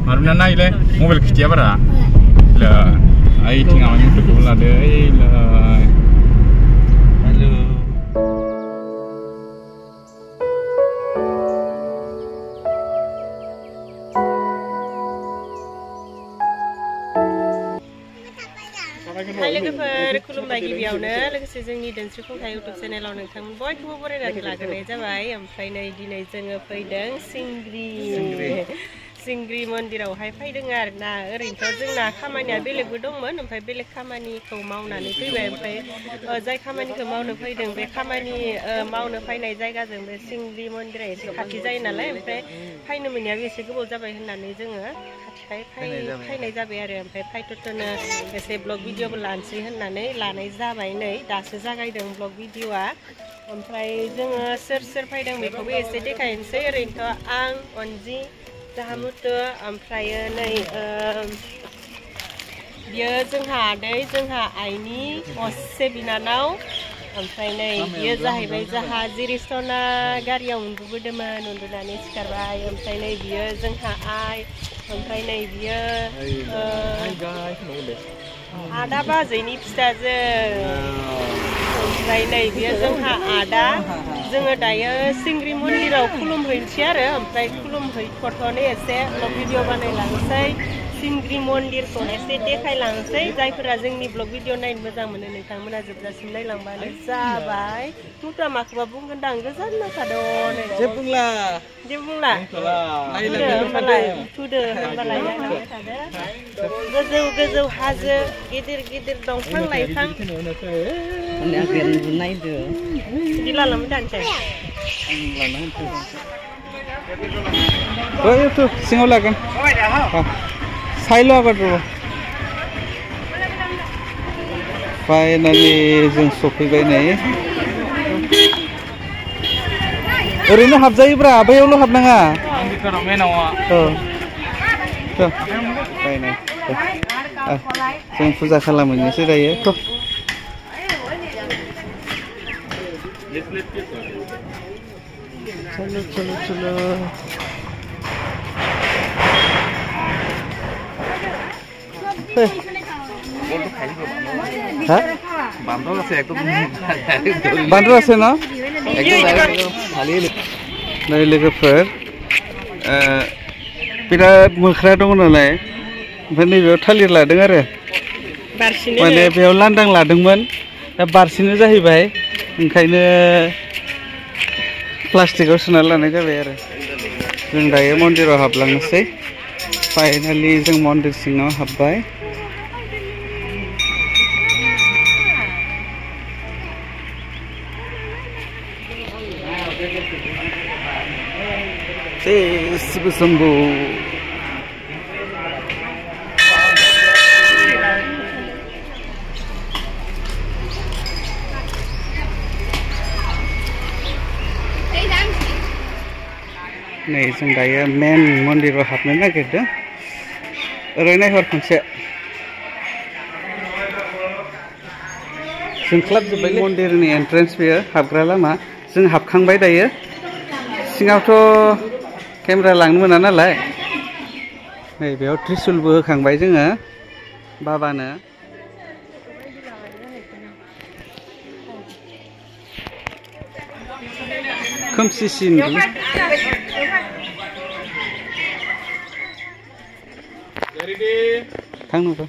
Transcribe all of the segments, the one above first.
Maruna na ile mobile kitia bara. Le ai tinggal ni tu lah deh. Halo. Hai लोगोफोर खुलुमबाय गिबियावनो लोगोसे जोंनि दोनस्रि खुंथाय YouTube चेनेलाव नोंथांमोन बयखौबो बरायनानै लाग्रोनाय जाबाय ओमफ्राय नै दिनै जोङो फैदों सिंग्रि मन्दिरावहाय फैदों आरोना ओरैनोथ' जोंना खामानिया बेलेगबो दंमोन ओमफ्राय बेलेग खामानिखौ मावनानै फैबाय ओमफ्राय जाय खामानिखौ मावनो फैदों बे खामानि मावनो फैनाय जायगाजों बे सिंग्रि मन्दिरा एसे खाथि जायो नालाय ओमफ्राय फैनो मोनैयाबो एसे गोबाव जाबाय होननानै जोङो फैनाय जाबाय आरो ओमफ्राय फायथ'नो एसे ब्लग भिडिअबो लानोसै होननानै लानाय जाबाय नै दासो जागायदों ब्लग भिडिअआ ओमफ्राय जोङो सोर फैदों बेखौबो एसे देखायनोसै ओरैनोथ' आं अनजि जाहामुतु ओमफ्राय नै बियो जोंहा आदै जोंहा आइनि असे बिनानाव ओमफ्राय नै बियो जाहैबाय जोंहा जिरिसना गारियाव उन्दुबोदोंमोन उन्दुनानै सिखारबाय ओमफ्राय नै बियो जोंहा आइ ओमफ्राय नै बियो आदा बाजैनि फिसाजो ओमफ्राय नै बियो जोंहा आदा जोङो दायो सिंग्रि मन्दिराव खुलुमहैनोसै आरो ओमफ्राय खुलुमहैथ'नो एसे ब्लग भिडिअ बानायलांसै सिंग्रि मन्दिरखौ एसे देखायलांसै जायफोरा जोंनि ब्लग भिडिअ नायनो मोजां मोनो नोंथांमोना जोबजासिम नायलांबानो जाबाय मुथा माखौबा बुंगोन दां गोजान नाखादों जेबो बुंला थुदो होनबालाय नायलांबाय थादो गोजौ हाजो गिदिर दंफां लाइफां बिदि लालांबाय दानसै सिङाव लागोन साइल' आबाद फाइनालि जों सफैबाय नै ओरैनो हाबजायोब्रा बैयावल' हाबनाङा जों फुजा खालामहैनोसै दायो चलो बान्द्र আছে न नै लोगोफोर बिराद मोख्रा दङ नालाय ओमफ्राय नैबेयाव थालिर लादों आरो माने बेयाव लांदां लादोंमोन दा बारसिनो जाहैबाय ओंखायनो प्लास्टिकआव सोना लानाय जाबाय आरो जों दायो मन्दिराव हाबलांनोसै फाइनालि जों मन्दिर सिङाव हाबबाय शिव शंभु नै जों दायो मेन मन्दिराव हाबनो नागिरदों ओरै नायहर खनसे जोंख्लाबजोब्बाय मन्दिरनि एन्ट्रेन्स बेयो हाबग्रा लामा जों हाबखांबाय दायो सिङावथ' केमेरा लांनो मोना नालाय नै बेयाव त्रिशुलबो होखांबाय जोङो बाबानो खोमसिसिन थांनोबो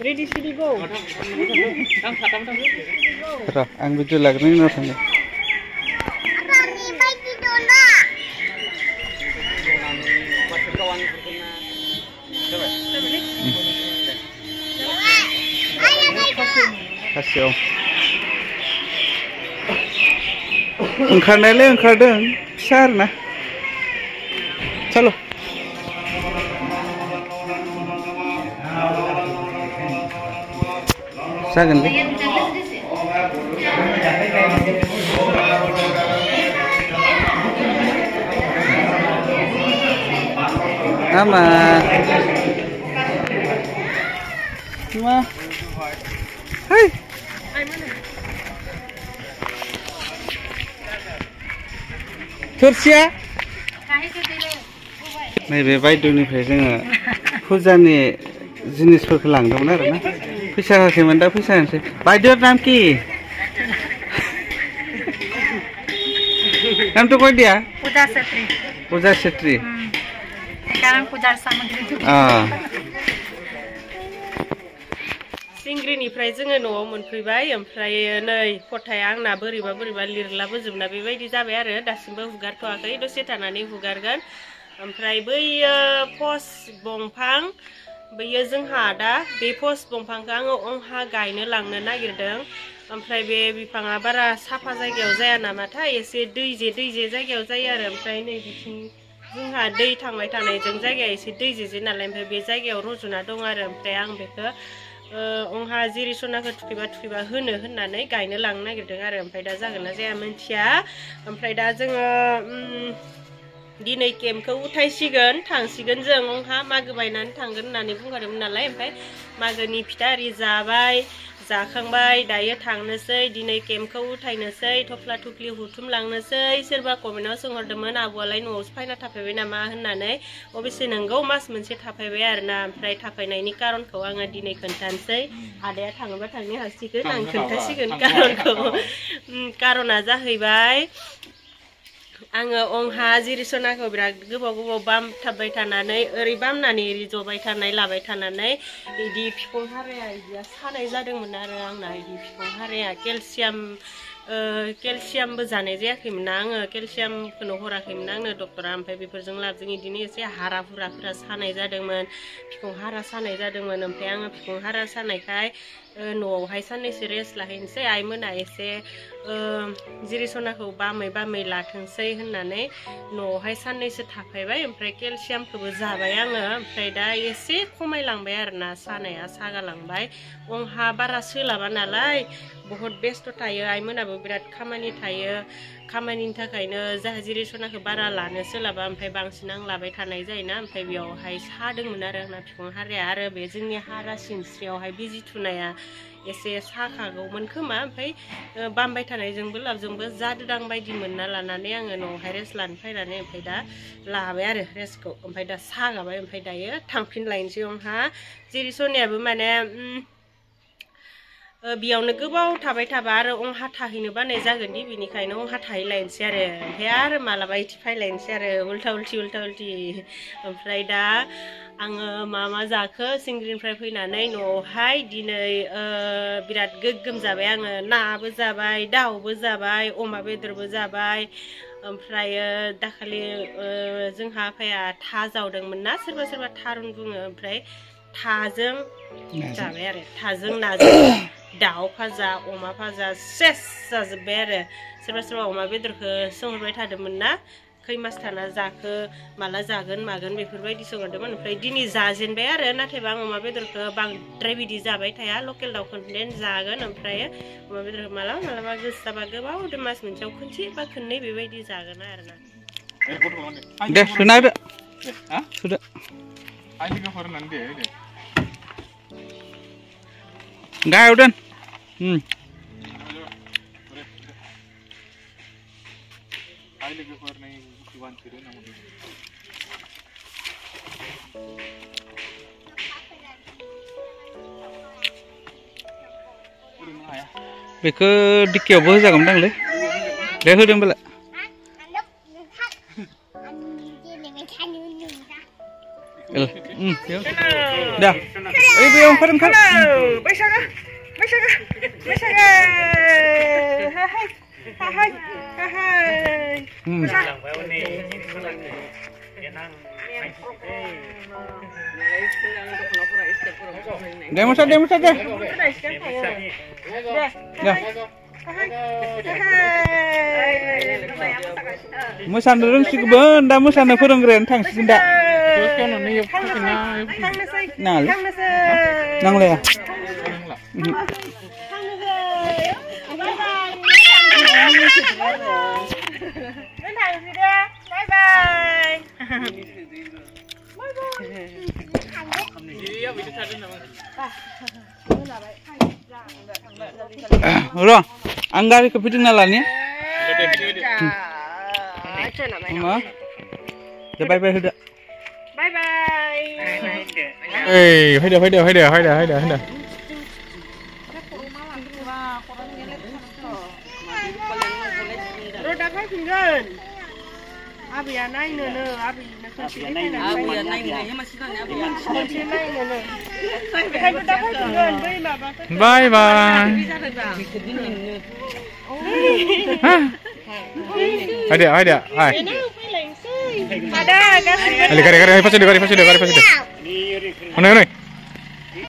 र' आं भिडिअ लाग्रोनि उनाव थांनो खासियाव ओंखारनायालाय ओंखारदों फिसा आरोना चलो जागोनलै आमा मा hai थोरसिया नैबे बायद'निफ्राय जोङो फुजानि जिनिसफोरखौ लांदोंमोन आरो ना फैसा होआखैमोन दा फैसा होनोसै बायदेउर नाम কি नाम तो कह दिया पूजा छेत्री सिंग्रिनिफ्राय जोङो न'आव मोनफैबाय ओमफ्राय नै खथाया आंना बोरैबा बोरैबा लिरलाबोजोबना बेबायदि जाबाय आरो दासिमबो हुगारथ'वाखै दसे थानानै हुगारगोन ओमफ्राय बैयो पस दंफां बैयो जोंहा दा बे पस दंफांखौ आङो अंहा गायनो लांनो नागिरदों ओमफ्राय बे बिफाङा बारा साफा जायगायाव जाया नामाथाय एसे दैजे जायगायाव जायो आरो ओमफ्राय नै बिथिं जोंहा दै थांबाय थानायजों जायगाया एसे दैजे नालाय ओमफ्राय बे जायगायाव रज'ना दं आरो ओमफ्राय आं बेखौ अंहा जिरि सनाखौ थुखैबा होनो होननानै गायनो लांनो नागिरदों आरो ओमफ्राय दा जागोन ना जाया मिन्थिया ओमफ्राय दा जोङो दिनै केम्पखौ उथायसिगोन थांसिगोन जों अंहा मागो बायनानै थांगोन होननानै बुंखादोंमोन नालाय ओमफ्राय मागोनि फिथा आरि जाबाय जाखांबाय दायो थांनोसै दिनै केम्पखौ उथायनोसै थफ्ला थुफ्लि हुथुमलांनोसै सोरबा कमेन्टआव सोंहरदोंमोन आब'आलाय न'आवसो फायना थाफैबाय नामा होननानै अबेसे नोंगौ मास मोनसे थाफैबाय आरोना ओमफ्राय थाफैनायनि कारनखौ आङो दिनै खोन्थानोसै आदाया थाङोबा थांनो हासिगोन आं खोन्थासिगोन कारनखौ कारना जाहैबाय आङो अंहा जिरि सनाखौ बिराद गोबाव बामथाबबाय थानानै ओरै बामनानै ओरै जबाय थानाय लाबाय थानानै इदि बिखुं हाराया इदिया सानाय जादोंमोन आरो आंना इदि बिखुं हाराया केलसियामबो जानाय जायाखैमोन ना आङो केलसियामखौनो हराखैमोन आंनो डक्टरा ओमफ्राय बेफोरजों लाबजों इदिनो एसे हारा हुराफोरा सानाय जादोंमोन बिखुं हारा सानाय जादोंमोन ओमफ्राय आङो बिखुं हारा सानायखाय न'आवहाय साननैसो रेस्ट लाहैनोसै आइमोना एसे जिरि सनाखौ बामै लाथोंसै होननानै न'आवहाय साननैसो थाफैबाय ओमफ्राय केलसियामखौबो जाबाय आङो ओमफ्राय दा एसे खमायलांबाय आरोना सानाया सागालांबाय अंहा बारा सोलाबा नालाय बहुत बेस्थ' थायो आइमोनाबो बिराद खामानि थायो खामानिनि थाखायनो जाहा जिरि सनाखौ बारा लानो सोलाबा ओमफ्राय बांसिन आं लाबाय थानाय जायोना ओमफ्राय बेयावहाय सादोंमोन आरो आंना बिखुं हाराया आरो बे जोंनि हारा सिनस्रियावहाय बिजि थुनाया एसे साखागौमोन खोमा ओमफ्राय बामबाय थानायजोंबो लाबजोंबो जादोदां बायदि मोनना लानानै आङो न'आवहाय रेस्ट लानो फैनानै ओमफ्राय दा लाबाय आरो रेस्टखौ ओमफ्राय दा सागाबाय ओमफ्राय दायो थांफिनलायनोसै अंहा जिरि सनायाबो माने बेयावनो गोबाव थाबाय थाबा आरो अंहा थाहैनो बानाय जागोन दि बेनिखायनो अंहा थाहैलायनोसै आरो ओमफ्राय मालाबा इदि फैलायनोसै आरो उल्था उल्थि ओमफ्राय दा आङो मा जाखो सिंग्रिनिफ्राय फैनानै न'आवहाय दिनै बिराद गोग्गोम जाबाय आङो नाबो जाबाय दाउबो जाबाय अमा बेदरबो जाबाय ओमफ्रायो दाखालि जोंहा आफाया था जावदोंमोन ना सोरबा थारुन बुङो ओमफ्राय थाजों जाबाय आरो थाजों नाजों दाउ भाजा अमा भाजा सेस जाजोब्बाय आरो सोरबा अमा बेदरखौ सोंहरबाय थादोंमोन ना खै मास थाना जाखो माला जागोन मागोन बेफोरबायदि सोंहरदोंमोन ओमफ्राय दिनै जाजेनबाय आरो नाथायबा आं अमा बेदरखौ बांद्राय बिदि जाबाय थाया लकेल दाउखौ जागोन ओमफ्राय अमा बेदरखौ मालाबा गोसो जाबा गोबाव मास मोनसेयाव खनसे बा खननै बेबायदि जागोन आरोना दे सुना होदो सुदो गाहायाव दोन बेखौ डिक्कियावबो होजागौमोनदांलै दे होदो होमबालाय दा ओइ बेयाव ओंखार बैसागो दे मोसा दे मोसानो रोंसिगौमोन दा मोसानो फोरोंग्रायानो थांसिगोन दा नांलाया र' आं गारिखौ फिदिंना लानि बाय बाय होदो बाय Hei, Roda kai pinggan. Abi anai nene, abi nakunci naik masih abi kunci naik nene. Kai roda kai pinggan, beri maba. Bye bye. Ada. Hai. Ada, kasih. Kari, pas sudah. Mana?